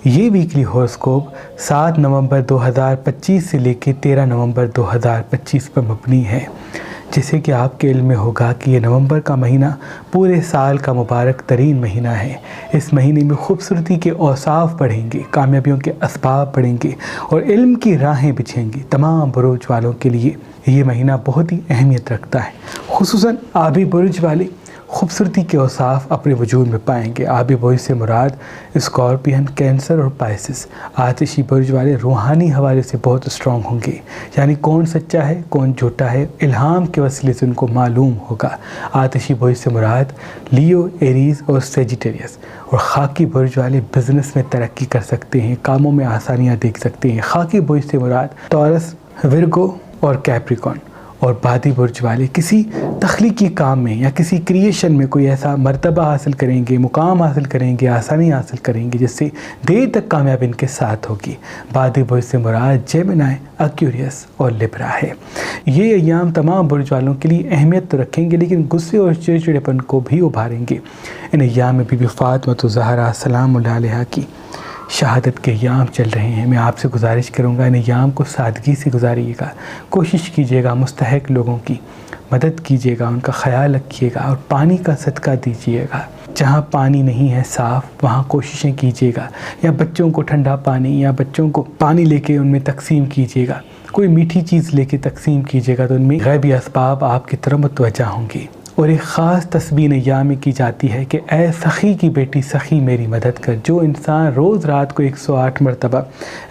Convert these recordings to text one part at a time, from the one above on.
یہ ویکلی ہوراسکوپ 7 نومبر 2025 سے لے کے 13 نومبر 2025 پر مبنی ہے، جیسے کہ آپ کے علم میں ہوگا کہ یہ نومبر کا مہینہ پورے سال کا مبارک ترین مہینہ ہے۔ اس مہینے میں خوبصورتی کے اوصاف بڑھیں گے، کامیابیوں کے اسباب بڑھیں گے اور علم کی راہیں بچھیں گی۔ تمام برج والوں کے لیے یہ مہینہ بہت ہی اہمیت رکھتا ہے، خصوصاً آبی برج والے خوبصورتی کے اوصاف اپنے وجود میں پائیں گے۔ آبی برج سے مراد اسکارپین، کینسر اور پائسس۔ آتشی برج والے روحانی حوالے سے بہت اسٹرانگ ہوں گے، یعنی کون سچا ہے کون جھوٹا ہے الہام کے وسیلے سے ان کو معلوم ہوگا۔ آتشی برج سے مراد لیو، ایریز اور سیجیٹیریس۔ اور خاکی برج والے بزنس میں ترقی کر سکتے ہیں، کاموں میں آسانیاں دیکھ سکتے ہیں۔ خاکی برج سے مراد ٹورس، ورگو اور کیپریکون۔ اور بادی برج والے کسی تخلیقی کام میں یا کسی کریشن میں کوئی ایسا مرتبہ حاصل کریں گے، مقام حاصل کریں گے، آسانی حاصل کریں گے جس سے دیر تک کامیابی ان کے ساتھ ہوگی۔ بادی برج سے مراد جیمنائی، ایکویریس اور لبرا ہے۔ یہ ایام تمام برج والوں کے لیے اہمیت تو رکھیں گے، لیکن غصے اور چڑچڑےپن کو بھی ابھاریں گے۔ ان ایام میں بی بی فاطمہ زہرا سلام اللہ علیہا کی شہادت کے ایام چل رہے ہیں۔ میں آپ سے گزارش کروں گا ان ایام کو سادگی سے گزاریے گا، کوشش کیجیے گا مستحق لوگوں کی مدد کیجیے گا، ان کا خیال رکھیے گا اور پانی کا صدقہ دیجیے گا۔ جہاں پانی نہیں ہے صاف وہاں کوششیں کیجیے گا، یا بچوں کو ٹھنڈا پانی یا بچوں کو پانی لے کے ان میں تقسیم کیجیے گا، کوئی میٹھی چیز لے کے تقسیم کیجیے گا، تو ان میں غیبی اسباب آپ کی طرف متوجہ ہوں گے۔ اور ایک خاص تسبیح ایام میں کی جاتی ہے کہ اے سخی کی بیٹی سخی میری مدد کر۔ جو انسان روز رات کو 108 مرتبہ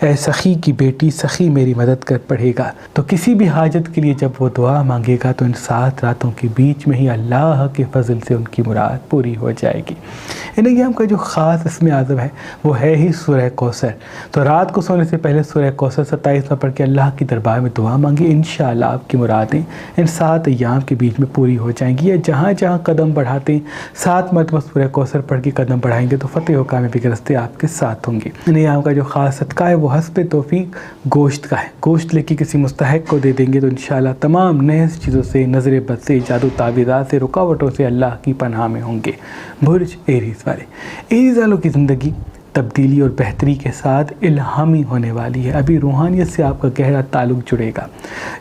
اے سخی کی بیٹی سخی میری مدد کر پڑھے گا تو کسی بھی حاجت کے لیے جب وہ دعا مانگے گا تو ان 7 راتوں کے بیچ میں ہی اللہ کے فضل سے ان کی مراد پوری ہو جائے گی۔ ان ایام کا جو خاص اسم اعظم ہے وہ ہے ہی سورہ کوثر۔ تو رات کو سونے سے پہلے سورہ کوثر 27 میں پڑھ کے اللہ کی دربار میں دعا مانگی، انشاءاللہ آپ کی مرادیں ان 7 ایام کے بیچ میں پوری ہو جائیں گی۔ جہاں جہاں قدم بڑھاتے ہیں 7 مرتبہ سورہ کوثر پڑھ کے قدم بڑھائیں گے تو فتح و کامیابی کے راستے آپ کے ساتھ ہوں گے۔ ان ایام کا جو خاص صدقہ ہے وہ حسب توفیق گوشت کا ہے۔ گوشت لے کے کسی مستحق کو دے دیں گے تو انشاءاللہ تمام نحس چیزوں سے، نظر بد سے، جادو تعویذات سے، رکاوٹوں سے اللہ کی پناہ میں ہوں گے۔ برج ایریز والے، ایریز والوں کی زندگی تبدیلی اور بہتری کے ساتھ الہامی ہونے والی ہے۔ ابھی روحانیت سے آپ کا گہرا تعلق جڑے گا،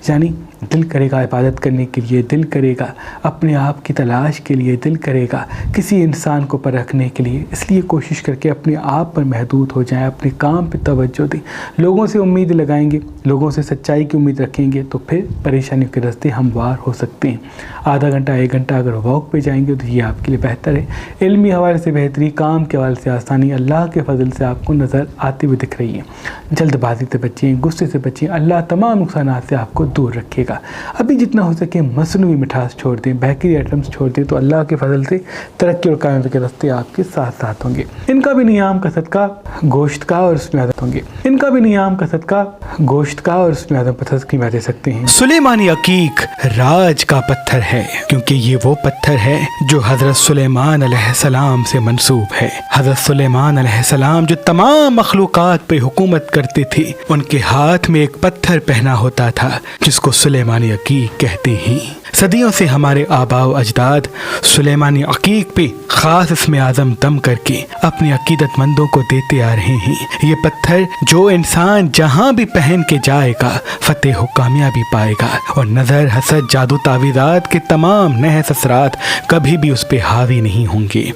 یعنی دل کرے گا عبادت کرنے کے لیے، دل کرے گا اپنے آپ کی تلاش کے لیے، دل کرے گا کسی انسان کو پرکھنے کے لیے۔ اس لیے کوشش کر کے اپنے آپ پر محدود ہو جائیں، اپنے کام پہ توجہ دیں۔ لوگوں سے امید لگائیں گے، لوگوں سے سچائی کی امید رکھیں گے تو پھر پریشانیوں کے راستے ہموار ہو سکتے ہیں۔ آدھا گھنٹہ 1 گھنٹہ اگر واک پہ جائیں گے تو یہ آپ کے لیے بہتر ہے۔ علمی حوالے سے بہتری، کام کے حوالے سے آسانی اللہ کے فضل سے آپ کو نظر آتے ہوئے دکھ رہی ہے۔ جلد بازی سے بچیں، غصے سے بچیں، اللہ تمام نقصانات سے آپ کو دور رکھے گا۔ ابھی جتنا ہو سکے مصنوعی مٹھاس چھوڑ دیں، بیکری آئٹمس چھوڑ دیں تو اللہ کے فضل سے ترقی اور کامیابی کے راستے آپ کے ساتھ ساتھ ہوں گے۔ ان کا بھی نیام کا صدقہ گوشت کا اور اس میں عادت ہوں گے۔ ان کا بھی نیام کا صدقہ گوشت کا اور اس میں عادت پتھر کی میں دے سکتے ہیں۔ سلیمانی عقیق راج کا پتھر ہے، کیونکہ یہ وہ پتھر ہے جو حضرت سلیمان علیہ السلام سے منسوب ہے۔ حضرت سلیمان علیہ السلام جو تمام مخلوقات پہ حکومت کرتے تھے، ان کے ہاتھ میں ایک پتھر پہنا ہوتا تھا جس کو سلیمانی عقیق کہتے ہیں۔ صدیوں سے ہمارے آباء و اجداد سلیمانی عقیق پہ خاص اسم اعظم دم کر کے اپنے عقیدت مندوں کو دیتے آ رہے ہیں۔ یہ پتھر جو انسان جہاں بھی پہن کے جائے گا فتح و کامیابی پائے گا، اور نظر، حسد، جادو تعویذات کے تمام نحس اثرات کبھی بھی اس پہ حاوی نہیں ہوں گے۔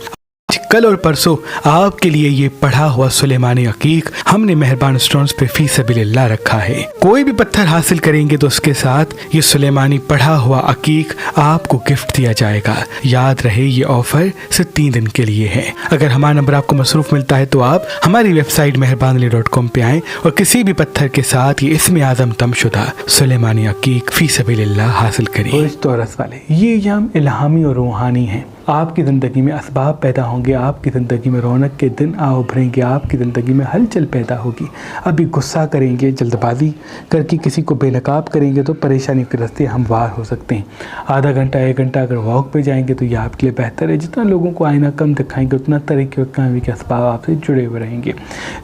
کل اور پرسوں آپ کے لیے یہ پڑھا ہوا سلیمانی عقیق ہم نے مہربان اسٹونز پہ فی سبیل اللہ رکھا ہے۔ کوئی بھی پتھر حاصل کریں گے تو اس کے ساتھ یہ سلیمانی پڑھا ہوا عقیق آپ کو گفٹ دیا جائے گا۔ یاد رہے یہ آفر صرف 3 دن کے لیے ہے۔ اگر ہمارا نمبر آپ کو مصروف ملتا ہے تو آپ ہماری ویب سائٹ meherbanali.com پہ آئیں اور کسی بھی پتھر کے ساتھ یہ اسم اعظم دم شدہ سلیمانی عقیق فی سبیل اللہ حاصل کریں۔ برج توراس والے، یہ ایام الہامی اور روحانی ہیں۔ آپ کی زندگی میں اسباب پیدا ہوں گے، آپ کی زندگی میں رونق کے دن آ ابھریں گے، آپ کی زندگی میں ہلچل پیدا ہوگی۔ ابھی غصہ کریں گے، جلد بازی کر کے کسی کو بے نقاب کریں گے تو پریشانی کے راستے ہموار ہو سکتے ہیں۔ آدھا گھنٹہ 1 گھنٹہ اگر واک پہ جائیں گے تو یہ آپ کے لیے بہتر ہے۔ جتنا لوگوں کو آئینہ کم دکھائیں گے اتنا ترقی اور کامیابی کے اسباب آپ سے جڑے ہوئے رہیں گے۔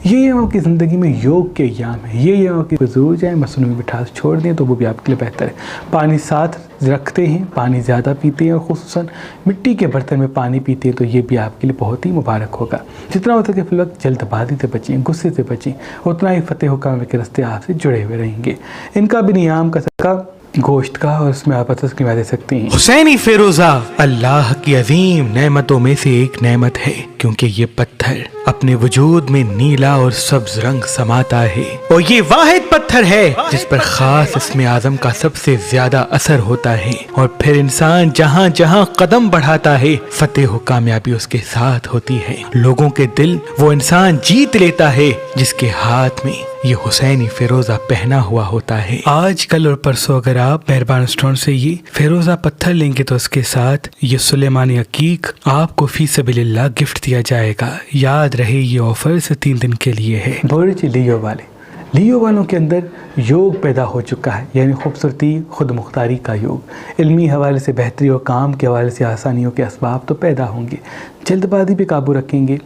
یہ ایام کی زندگی میں یوگ کے ایام ہیں۔ یہ ایام کی ضرور جائیں، مصنوعی مٹھاس چھوڑ دیں تو وہ بھی آپ کے لیے بہتر ہے۔ پانی ساتھ رکھتے ہیں، پانی زیادہ پیتے ہیں اور خصوصاً مٹی کے برتن میں پانی پیتے ہیں تو یہ بھی آپ کے لیے بہت ہی مبارک ہوگا۔ جتنا ہو سکے فی الوقت جلد بازی سے بچیں، غصے سے بچیں، اتنا ہی فتح و کامیابی کے راستے آپ سے جڑے ہوئے رہیں گے۔ ان کا بھی نیام کا صدقہ گوشت کا، اور اس میں آپ اثر کی دے سکتے ہیں۔ حسینی فیروزہ اللہ کی عظیم نعمتوں میں سے ایک نعمت ہے، کیونکہ یہ پتھر اپنے وجود میں نیلا اور سبز رنگ سماتا ہے، اور یہ واحد پتھر ہے جس پر خاص اسم اعظم کا سب سے زیادہ اثر ہوتا ہے، اور پھر انسان جہاں جہاں قدم بڑھاتا ہے فتح و کامیابی اس کے ساتھ ہوتی ہے۔ لوگوں کے دل وہ انسان جیت لیتا ہے جس کے ہاتھ میں یہ حسینی فیروزہ پہنا ہوا ہوتا ہے۔ آج کل اور پرسوں اگر آپ مہربان اسٹون سے یہ فیروزہ پتھر لیں گے تو اس کے ساتھ یہ سلیمانی عقیق آپ کو فی سبیل اللہ گفٹ دیا جائے گا۔ یاد رہے یہ آفر سے 3 دن کے لیے ہے۔ برج لیو والے، لیو والوں کے اندر یوگ پیدا ہو چکا ہے، یعنی خوبصورتی خود مختاری کا یوگ، علمی حوالے سے بہتری اور کام کے حوالے سے آسانیوں کے اسباب تو پیدا ہوں گے۔ جلد بازی پہ قابو رکھیں گے،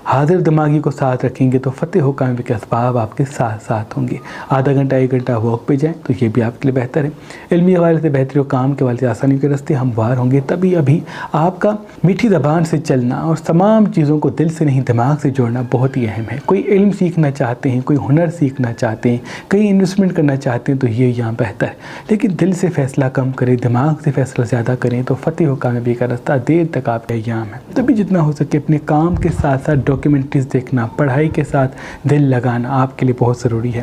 حاضر دماغی کو ساتھ رکھیں گے تو فتح و کامیابی کے اسباب آپ کے ساتھ ساتھ ہوں گے۔ آدھا گھنٹہ 1 گھنٹہ واک پہ جائیں تو یہ بھی آپ کے لیے بہتر ہے۔ علمی حوالے سے بہتری اور کام کے حوالے سے آسانیوں کے راستے ہموار ہوں گے۔ تبھی ابھی آپ کا میٹھی زبان سے چلنا اور تمام چیزوں کو دل سے نہیں دماغ سے جوڑنا بہت ہی اہم ہے۔ کوئی علم سیکھنا چاہتے ہیں، کوئی ہنر سیکھنا چاہتے ہیں، کہیں انویسٹمنٹ کرنا چاہتے ہیں تو یہ یہاں بہتر ہے، لیکن دل سے فیصلہ کم کریں، دماغ سے فیصلہ زیادہ کریں تو فتح و کامیابی کا راستہ دیر تک آپ کا ایام ہے۔ تبھی جتنا ہو سکے اپنے کام کے ساتھ ساتھ ڈاکیومنٹریز دیکھنا، پڑھائی کے ساتھ دل لگانا آپ کے لیے بہت ضروری ہے۔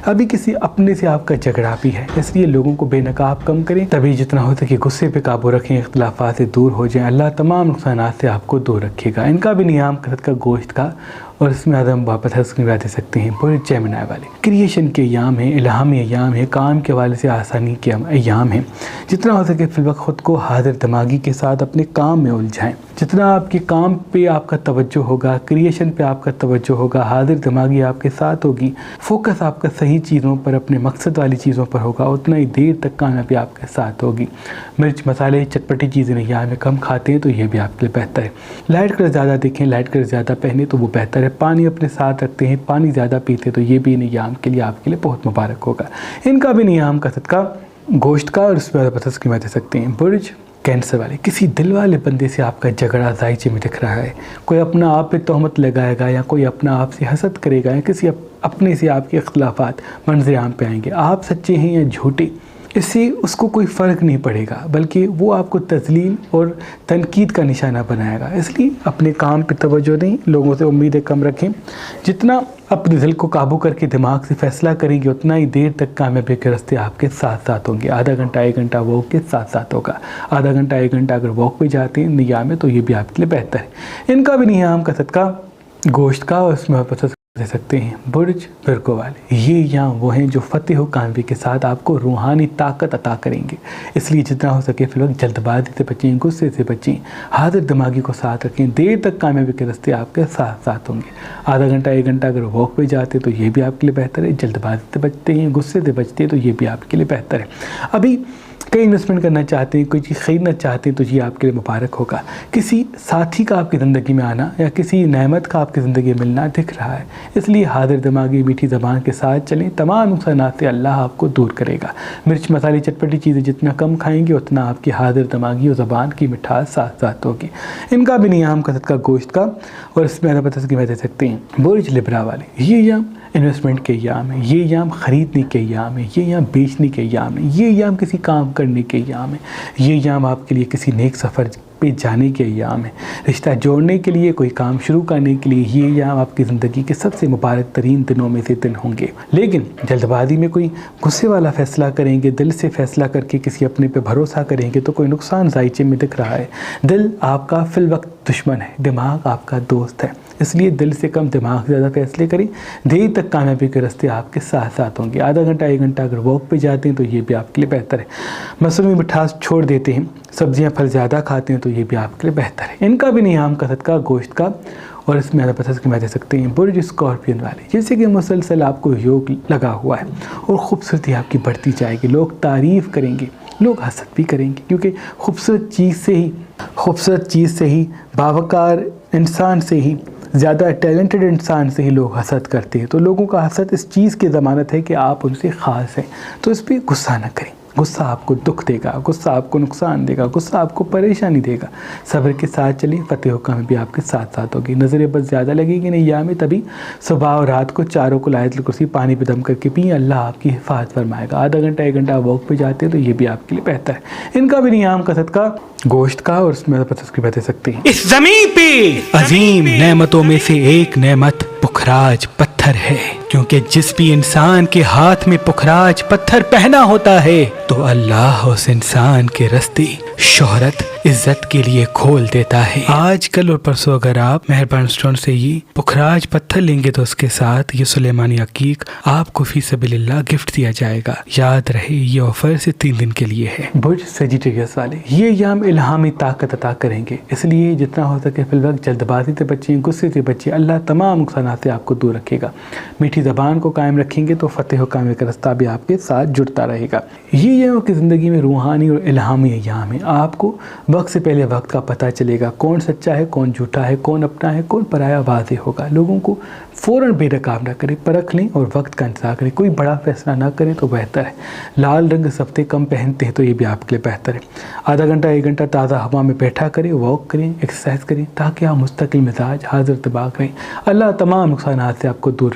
ابھی کسی اپنے سے آپ کا جھگڑا بھی ہے، اس لیے لوگوں کو بے نقاب کم کریں۔ تبھی جتنا ہو سکے غصے پہ قابو رکھیں، اختلافات سے دور ہو جائیں، اللہ تمام نقصانات سے آپ کو دور رکھے گا۔ ان کا بھی نیام کثرت کا گوشت کا، اور اس میں اعظم واپس حسن دے سکتے ہیں۔ برج جیمنائی والے کریشن کے ایام ہیں، الہامی ایام ہیں، کام کے حوالے سے آسانی کے ایام ہیں۔ جتنا ہو سکے فی الوقت خود کو حاضر دماغی کے ساتھ اپنے کام میں الجھائیں۔ جتنا آپ کے کام پہ آپ کا توجہ ہوگا، کریشن پہ آپ کا توجہ ہوگا، حاضر دماغی آپ کے ساتھ ہوگی، فوکس آپ کا صحیح چیزوں پر، اپنے مقصد والی چیزوں پر ہوگا، اتنا ہی دیر تک کامیابی آپ کے ساتھ ہوگی۔ مرچ مسالے چٹپٹی چیزیں ایام میں کم کھاتے ہیں تو یہ بھی آپ کے لیے بہتر ہے۔ لائٹ کلر زیادہ دیکھیں، لائٹ کلر زیادہ پہنے تو وہ بہتر ہے۔ پانی اپنے ساتھ رکھتے ہیں، پانی زیادہ پیتے تو یہ بھی نیام کے لیے آپ کے لیے بہت مبارک ہوگا۔ ان کا بھی نیام کا صدقہ گوشت کا، اور اس میں زیادہ قیمت دے سکتے ہیں۔ برج کینسر والے کسی دل والے بندے سے آپ کا جھگڑا ذائچے میں دکھ رہا ہے، کوئی اپنا آپ پہ تہمت لگائے گا یا کوئی اپنا آپ سے حسد کرے گا یا کسی اپنے سے آپ کے اختلافات منظر عام پہ آئیں گے۔ آپ سچے ہیں یا جھوٹے، اس سے اس کو کوئی فرق نہیں پڑے گا، بلکہ وہ آپ کو تذلیل اور تنقید کا نشانہ بنائے گا۔ اس لیے اپنے کام پہ توجہ دیں، لوگوں سے امیدیں کم رکھیں۔ جتنا اپنے دل کو قابو کر کے دماغ سے فیصلہ کریں گے اتنا ہی دیر تک کامیابی کے راستے آپ کے ساتھ ساتھ ہوں گے۔ آدھا گھنٹہ 1 گھنٹہ واک کے ساتھ ساتھ ہوگا۔ آدھا گھنٹہ 1 گھنٹہ اگر واک پہ جاتے ہیں نیام میں تو یہ بھی آپ کے لیے بہتر ہے۔ ان کا بھی نیام کا صدقہ گوشت کا، اور اس میں آپ دے سکتے ہیں۔ برج ورگو والے یہ یہاں وہ ہیں جو فتح و کامیابی کے ساتھ آپ کو روحانی طاقت عطا کریں گے، اس لیے جتنا ہو سکے فی الوقت جلد بازی سے بچیں، غصے سے بچیں، حاضر دماغی کو ساتھ رکھیں، دیر تک کامیابی کے راستے آپ کے ساتھ ساتھ ہوں گے۔ آدھا گھنٹہ 1 گھنٹہ اگر واک پہ جاتے تو یہ بھی آپ کے لیے بہتر ہے۔ جلد بازی سے بچتے ہیں، غصے سے بچتے ہیں تو یہ بھی آپ کے لیے بہتر ہے۔ ابھی کئی انویسٹمنٹ کرنا چاہتے ہیں، کوئی چیز خریدنا چاہتے ہیں تو یہ آپ کے لیے مبارک ہوگا۔ کسی ساتھی کا آپ کی زندگی میں آنا یا کسی نعمت کا آپ کی زندگی میں ملنا دکھ رہا ہے، اس لیے حاضر دماغی میٹھی زبان کے ساتھ چلیں، تمام نقصانات سے اللہ آپ کو دور کرے گا۔ مرچ مسالے چٹپٹی چیزیں جتنا کم کھائیں گے اتنا آپ کی حاضر دماغی اور زبان کی مٹھاس ساتھ ساتھ ہوگی۔ ان کا بھی نیام کا صدقہ گوشت کا، اور اس میں دے سکتے ہیں۔ برج لبرا والے یہ ایام انویسٹمنٹ کے ایام ہے، یہ ایام خریدنے کے ایام ہے، یہ ایام بیچنے کے ایام ہے، یہ ایام کسی کام کرنے کے ایام ہے، یہ ایام آپ کے لیے کسی نیک سفر پہ جانے کے ایام ہے، رشتہ جوڑنے کے لیے، کوئی کام شروع کرنے کے لیے یہ ایام آپ کی زندگی کے سب سے مبارک ترین دنوں میں سے دن ہوں گے۔ لیکن جلد بازی میں کوئی غصے والا فیصلہ کریں گے، دل سے فیصلہ کر کے کسی اپنے پہ بھروسہ کریں گے تو کوئی نقصان ذائچے میں دکھ رہا ہے۔ دل آپ کا فی الوقت دشمن ہے، دماغ آپ کا دوست ہے، اس لیے دل سے کم دماغ سے زیادہ فیصلے کریں، دیر تک کامیابی کے راستے آپ کے ساتھ ساتھ ہوں گے۔ آدھا گھنٹہ 1 گھنٹہ اگر واک پہ جاتے ہیں تو یہ بھی آپ کے لیے بہتر ہے۔ مصنوعی مٹھاس چھوڑ دیتے ہیں، سبزیاں پھل زیادہ کھاتے ہیں تو یہ بھی آپ کے لیے بہتر ہے۔ ان کا بھی نیام کا صدقہ گوشت کا، اور اس میں دے سکتے ہیں۔ برج اسکارپین والے جیسے کہ مسلسل آپ کو یوگ لگا ہوا ہے اور خوبصورتی آپ کی بڑھتی جائے گی، لوگ تعریف کریں گے، لوگ حسد بھی کریں گے، کیونکہ خوبصورت چیز سے ہی باوقار انسان سے ہی زیادہ ٹیلنٹڈ انسان سے ہی لوگ حسد کرتے ہیں، تو لوگوں کا حسد اس چیز کی ضمانت ہے کہ آپ ان سے خاص ہیں، تو اس پہ غصہ نہ کریں، غصہ آپ کو دکھ دے گا، غصہ آپ کو نقصان دے گا، غصہ آپ کو پریشانی دے گا۔ صبر کے ساتھ چلیں، فتح و کامیابی آپ کے ساتھ ساتھ ہوگی۔ نظریں بس زیادہ لگے گی نہیں میں تبھی صبح اور رات کو چاروں کو آیت الکرسی پانی پہ دم کر کے پئیں، اللہ آپ کی حفاظت فرمائے گا۔ آدھا گھنٹہ 1 گھنٹہ واک پہ جاتے ہیں تو یہ بھی آپ کے لیے بہتر ہے۔ ان کا بھی نیام کا صدقہ گوشت کا اور اس میں تسکری دے سکتے ہیں۔ اس زمین پہ عظیم نعمتوں میں سے ایک نعمت پخراج پتھر ہے، کیونکہ جس بھی انسان کے ہاتھ میں پخراج پتھر پہنا ہوتا ہے تو اللہ اس انسان کے راستے شہرت عزت کے لیے کھول دیتا ہے۔ آج کل اور پرسوں اگر آپ مہربان اسٹون سے یہ پخراج پتھر لیں گے تو اس کے ساتھ یہ سلیمانی عقیق آپ کو فی سبیل اللہ گفٹ دیا جائے گا۔ یاد رہے یہ آفر سے 3 دن کے لیے ہے۔ برج سیجیٹیریس والے یہ ایام الہامی طاقت عطا کریں گے، اس لیے جتنا ہو سکے فی الوقت جلد بازی سے بچیں، غصے سے بچیں، اللہ تمام نقصانات سے آپ کو دور رکھے گا۔ میٹھی زبان کو قائم رکھیں گے تو فتح و کامیابی کا راستہ بھی آپ کے ساتھ جڑتا رہے گا۔ یہ ایام کی زندگی میں روحانی اور الہامی ایام ہیں۔ آپ کو وقت سے پہلے وقت کا پتہ چلے گا، کون سچا ہے کون جھوٹا ہے، کون اپنا ہے کون پرایا، واضح ہوگا۔ لوگوں کو فوراً بے نقاب نہ کریں، پرکھ لیں اور وقت کا انتظار کریں، کوئی بڑا فیصلہ نہ کریں تو بہتر ہے۔ لال رنگ صفتے کم پہنتے ہیں تو یہ بھی آپ کے لیے بہتر ہے۔ آدھا گھنٹہ 1 گھنٹہ تازہ ہوا میں بیٹھا کریں، واک کریں، ایکسرسائز کریں، تاکہ آپ مستقل مزاج حاضر طباق رہیں۔ اللہ تمام نقصانات سے آپ کو دور